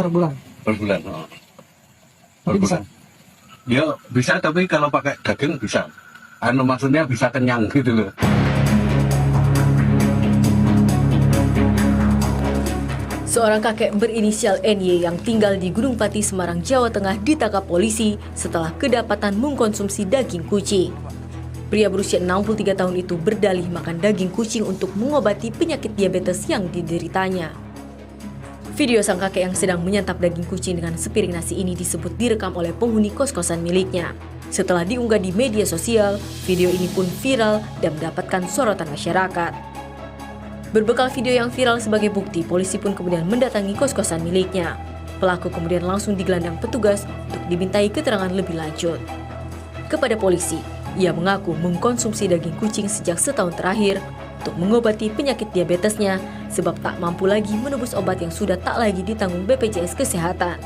per bulan. Per bulan. Oh. Per Jadi bisa. bulan. Ya bisa, tapi kalau pakai daging bisa. Maksudnya bisa kenyang gitu loh. Seorang kakek berinisial NY yang tinggal di Gunung Pati, Semarang, Jawa Tengah ditangkap polisi setelah kedapatan mengkonsumsi daging kucing. Pria berusia 63 tahun itu berdalih makan daging kucing untuk mengobati penyakit diabetes yang dideritanya. Video sang kakek yang sedang menyantap daging kucing dengan sepiring nasi ini disebut direkam oleh penghuni kos-kosan miliknya. Setelah diunggah di media sosial, video ini pun viral dan mendapatkan sorotan masyarakat. Berbekal video yang viral sebagai bukti, polisi pun kemudian mendatangi kos-kosan miliknya. Pelaku kemudian langsung digelandang petugas untuk dimintai keterangan lebih lanjut. Kepada polisi, ia mengaku mengkonsumsi daging kucing sejak setahun terakhir untuk mengobati penyakit diabetesnya sebab tak mampu lagi menebus obat yang sudah tak lagi ditanggung BPJS Kesehatan.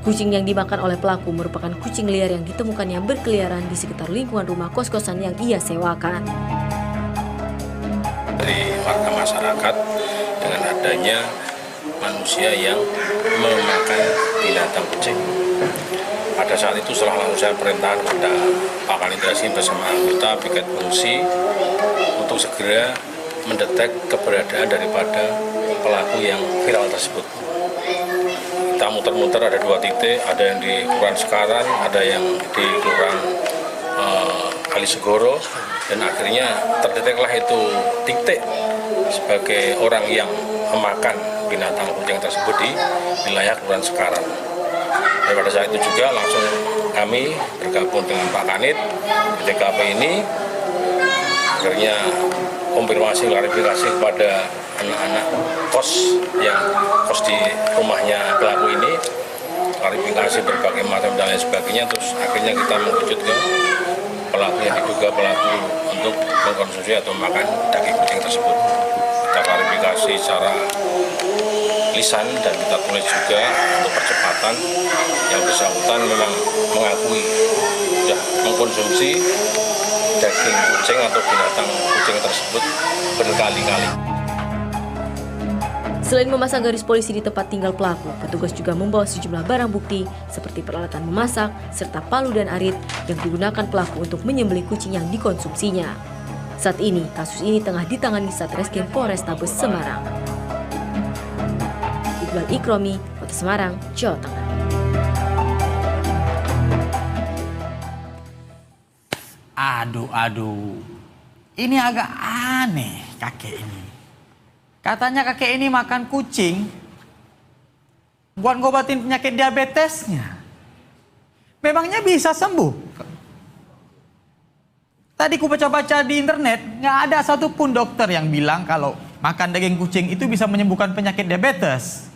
Kucing yang dimakan oleh pelaku merupakan kucing liar yang ditemukannya berkeliaran di sekitar lingkungan rumah kos-kosan yang ia sewakan. Dari warga masyarakat dengan adanya manusia yang memakan binatang kucing. Pada saat itu setelah langsung saya perintahkan kepada Pak Kanitrasi bersama anggota piket fungsi untuk segera mendetek keberadaan daripada pelaku yang viral tersebut. Kita muter-muter ada 2 titik, ada yang di Kelurahan Sekaran, ada yang di Kelurahan Kalisegoro, dan akhirnya terdeteklah itu titik sebagai orang yang memakan binatang kucing tersebut di wilayah Kelurahan Sekaran. Dan pada saat itu juga langsung kami bergabung dengan Pak Kanit di TKP ini, akhirnya konfirmasi klarifikasi kepada anak-anak kos yang kos di rumahnya pelaku ini, klarifikasi berbagai macam dan lain sebagainya. Terus akhirnya kita mengerucut ke pelaku yang diduga pelaku untuk mengkonsumsi atau makan daging kucing tersebut. Kita klarifikasi secara lisan dan kita tulis juga untuk percepatan. Yang bersangkutan memang mengakui sudah mengkonsumsi daging kucing atau binatang kucing tersebut berkali-kali. Selain memasang garis polisi di tempat tinggal pelaku, petugas juga membawa sejumlah barang bukti seperti peralatan memasak serta palu dan arit yang digunakan pelaku untuk menyembelih kucing yang dikonsumsinya. Saat ini, kasus ini tengah ditangani Satreskrim Polrestabes Semarang. Iqbal Ikromi, Kota Semarang, Jawa Tengah. Aduh. Ini agak aneh kakek ini. Katanya kakek ini makan kucing buat ngobatin penyakit diabetesnya. Memangnya bisa sembuh? Tadi ku baca-baca di internet, nggak ada satupun dokter yang bilang kalau makan daging kucing itu bisa menyembuhkan penyakit diabetes.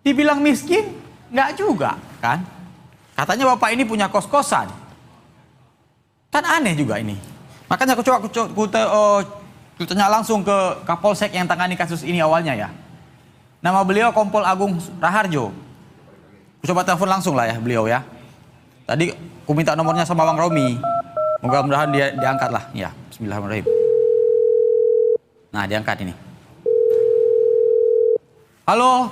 Dibilang miskin, nggak juga kan? Katanya bapak ini punya kos-kosan. Kan aneh juga ini. Makanya aku tanya langsung ke Kapolsek yang tangani kasus ini awalnya ya. Nama beliau Kompol Agung Raharjo. Aku coba telepon langsung lah ya beliau ya. Tadi aku minta nomornya sama Bang Romi. Mudah-mudahan dia diangkat lah. Ya, bismillahirrahmanirrahim. Nah, diangkat ini. Halo.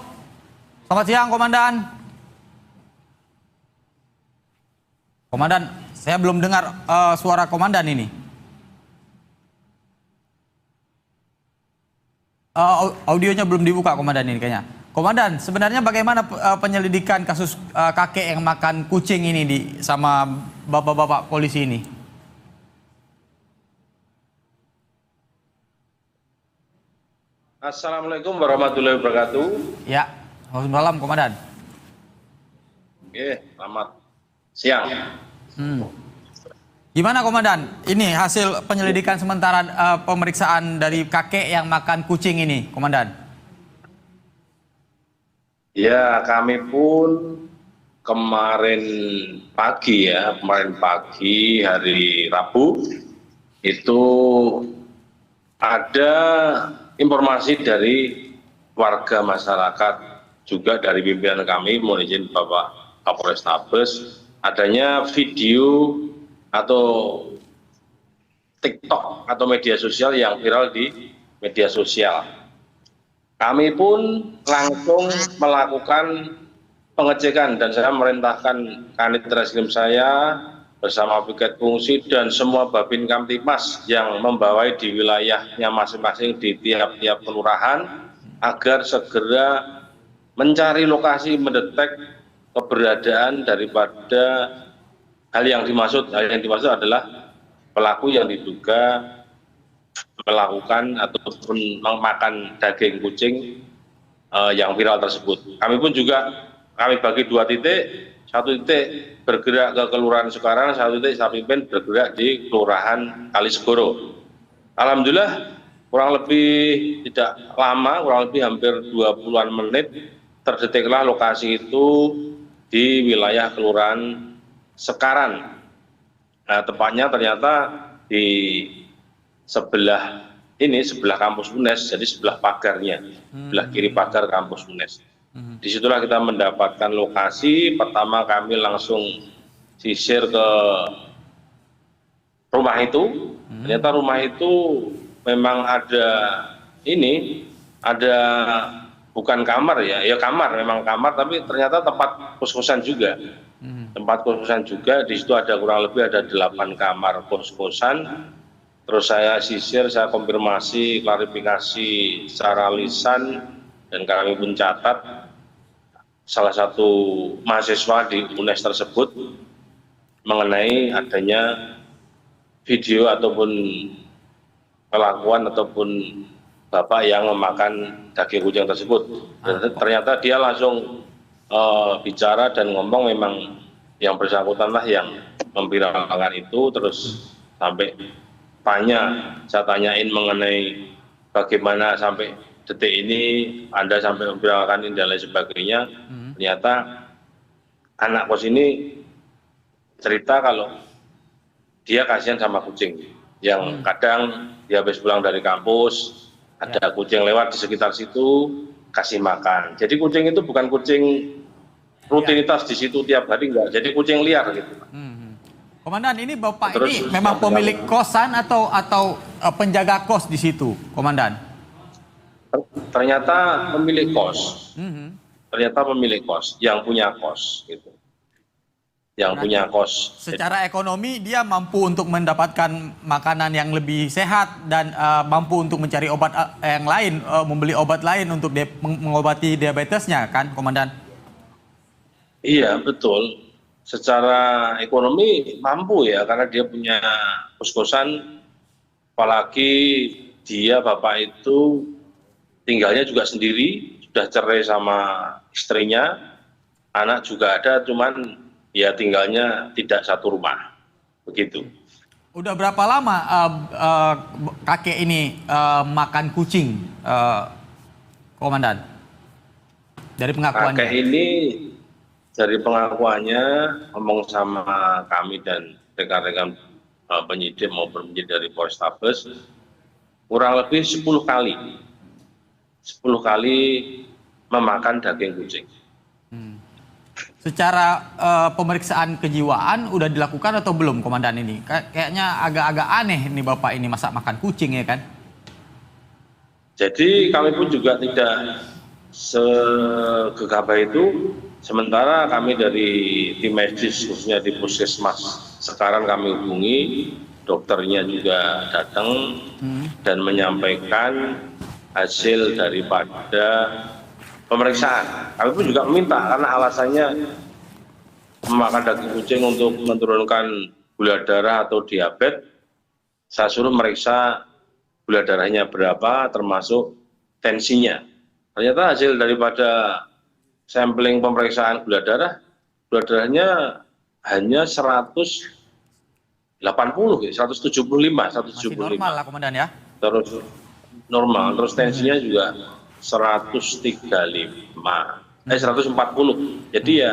Selamat siang, Komandan. Komandan, saya belum dengar suara komandan ini. Audionya belum dibuka komandan ini kayaknya. Komandan, sebenarnya bagaimana penyelidikan kasus kakek yang makan kucing ini sama bapak-bapak polisi ini? Assalamualaikum warahmatullahi wabarakatuh. Ya, waalaikumsalam komandan. Oke, selamat siang. Gimana komandan? Ini hasil penyelidikan sementara pemeriksaan dari kakek yang makan kucing ini, komandan. Ya, kami pun kemarin pagi hari Rabu itu ada informasi dari warga masyarakat juga dari pimpinan kami, mohon izin Bapak Kapolrestabes, adanya video atau TikTok atau media sosial yang viral di media sosial. Kami pun langsung melakukan pengecekan dan saya merintahkan Kanit Reskrim saya bersama piket fungsi dan semua Babin Kamtipmas yang membawai di wilayahnya masing-masing di tiap-tiap kelurahan agar segera mencari lokasi, mendetek keberadaan daripada hal yang dimaksud. Hal yang dimaksud adalah pelaku yang diduga melakukan ataupun memakan daging kucing yang viral tersebut. Kami pun juga kami bagi 2 titik, 1 titik bergerak ke Kelurahan Sukaran, 1 titik saya pimpin bergerak di Kelurahan Kalisegoro. Alhamdulillah kurang lebih tidak lama, kurang lebih hampir 20-an menit terdeteklah lokasi itu di wilayah Kelurahan Sekaran. Nah, tepatnya ternyata di sebelah kampus UNES, jadi sebelah pagarnya, sebelah kiri pagar kampus UNES. Disitulah kita mendapatkan lokasi. Pertama kami langsung sisir ke rumah itu. Ternyata rumah itu memang ada bukan kamar ya kamar, memang kamar, tapi ternyata tempat kos-kosan juga. Tempat kos-kosan juga, di situ ada kurang lebih ada 8 kamar kos-kosan. Terus saya sisir, saya konfirmasi, klarifikasi secara lisan, dan kami pun catat salah satu mahasiswa di UNES tersebut mengenai adanya video ataupun kelakuan ataupun bapak yang memakan daging kucing tersebut. Dan ternyata dia langsung bicara dan ngomong memang yang bersangkutanlah yang memviralkan itu. Terus sampai saya tanyain mengenai bagaimana sampai detik ini Anda sampai memviralkan ini dan lain sebagainya. Ternyata anak kos ini cerita kalau dia kasihan sama kucing yang kadang dia habis pulang dari kampus ada kucing lewat di sekitar situ kasih makan. Jadi kucing itu bukan kucing rutinitas di situ tiap hari, enggak. Jadi kucing liar gitu. Komandan, ini Bapak ini memang pemilik kosan atau penjaga kos di situ, Komandan? Ternyata pemilik kos. Ternyata pemilik kos yang punya kos gitu. Yang punya kos. Secara ekonomi dia mampu untuk mendapatkan makanan yang lebih sehat dan mampu untuk mencari obat yang lain, membeli obat lain untuk mengobati diabetesnya, kan, Komandan? Iya, betul. Secara ekonomi mampu ya, karena dia punya kos-kosan, apalagi dia bapak itu tinggalnya juga sendiri, sudah cerai sama istrinya, anak juga ada, cuman ya tinggalnya tidak satu rumah, begitu. Udah berapa lama kakek ini makan kucing, Komandan? Dari pengakuannya? Kakek ini dari pengakuannya ngomong sama kami dan rekan-rekan penyidik maupun penyidik dari Polrestabes kurang lebih 10 kali memakan daging kucing. Secara pemeriksaan kejiwaan udah dilakukan atau belum, Komandan ini? Kayaknya agak-agak aneh nih Bapak ini masak makan kucing ya kan? Jadi kami pun juga tidak segegabah itu. Sementara kami dari tim medis khususnya di Puskesmas sekarang kami hubungi, dokternya juga datang dan menyampaikan hasil daripada pemeriksaan. Kami pun juga meminta karena alasannya memakan daging kucing untuk menurunkan gula darah atau diabetes. Saya suruh meriksa gula darahnya berapa termasuk tensinya. Ternyata hasil daripada sampling pemeriksaan gula darahnya hanya 180, 175. Masih normal lah, Komandan ya? Terus normal, terus tensinya juga 140. Jadi ya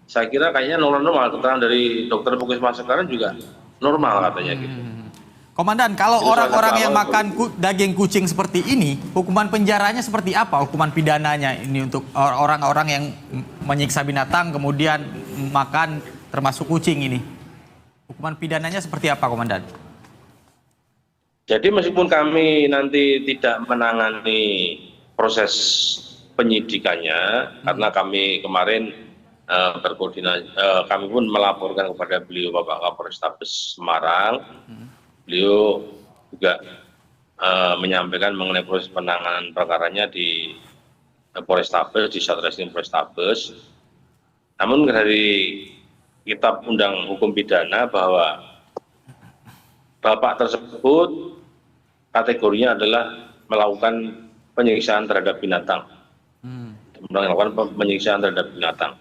saya kira kayaknya normal. Keterangan dari dokter Puskesmas sekarang juga normal katanya gitu. Komandan, kalau orang-orang yang makan daging kucing seperti ini, hukuman penjaranya seperti apa? Hukuman pidananya ini untuk orang-orang yang menyiksa binatang kemudian makan termasuk kucing ini. Hukuman pidananya seperti apa, Komandan? Jadi meskipun kami nanti tidak menangani proses penyidikannya, karena kami kemarin berkoordinasi, kami pun melaporkan kepada beliau Bapak Kapolrestabes Semarang. Beliau juga menyampaikan mengenai proses penanganan perkaranya di Polrestabes, di Satreskrim Polrestabes. Namun dari Kitab Undang Hukum Pidana bahwa Bapak tersebut kategorinya adalah melakukan penyiksaan terhadap binatang. Melakukan penyiksaan terhadap binatang.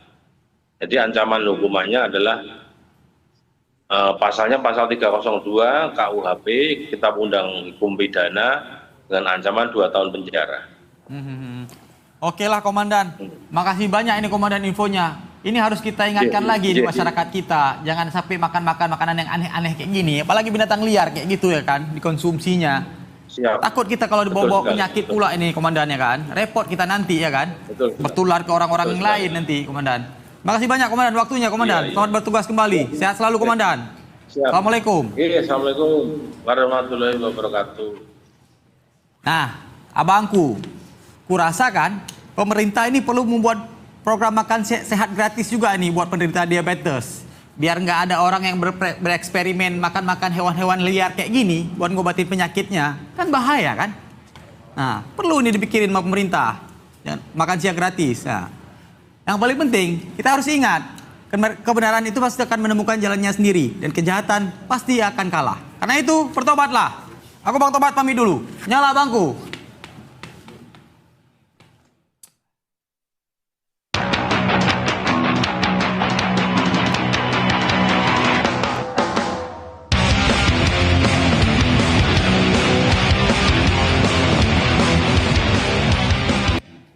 Jadi ancaman hukumannya adalah pasalnya pasal 302 KUHP Kitab Undang Hukum Pidana dengan ancaman 2 tahun penjara. Oke lah Komandan, makasih banyak ini Komandan infonya. Ini harus kita ingatkan lagi di masyarakat kita, jangan sampai makan makanan yang aneh-aneh kayak gini, apalagi binatang liar kayak gitu ya kan, dikonsumsinya. Siap. Takut kita kalau dibawa-bawa penyakit pula ini Komandannya kan, repot kita nanti ya kan, bertular ke orang-orang yang lain nanti Komandan. Makasih banyak Komandan waktunya Komandan, selamat bertugas kembali, sehat selalu Komandan. Siap. Assalamualaikum. Iya, Assalamualaikum warahmatullahi wabarakatuh. Nah, abangku, kurasa kan pemerintah ini perlu membuat program makan sehat gratis juga nih buat penderita diabetes. Biar nggak ada orang yang bereksperimen makan-makan hewan-hewan liar kayak gini buat ngobatin penyakitnya. Kan bahaya kan? Nah, perlu nih dipikirin sama pemerintah. Makan siang gratis. Nah, yang paling penting, kita harus ingat, kebenaran itu pasti akan menemukan jalannya sendiri. Dan kejahatan pasti akan kalah. Karena itu, bertobatlah. Aku Bang Tobat pamit dulu. Nyala bangku.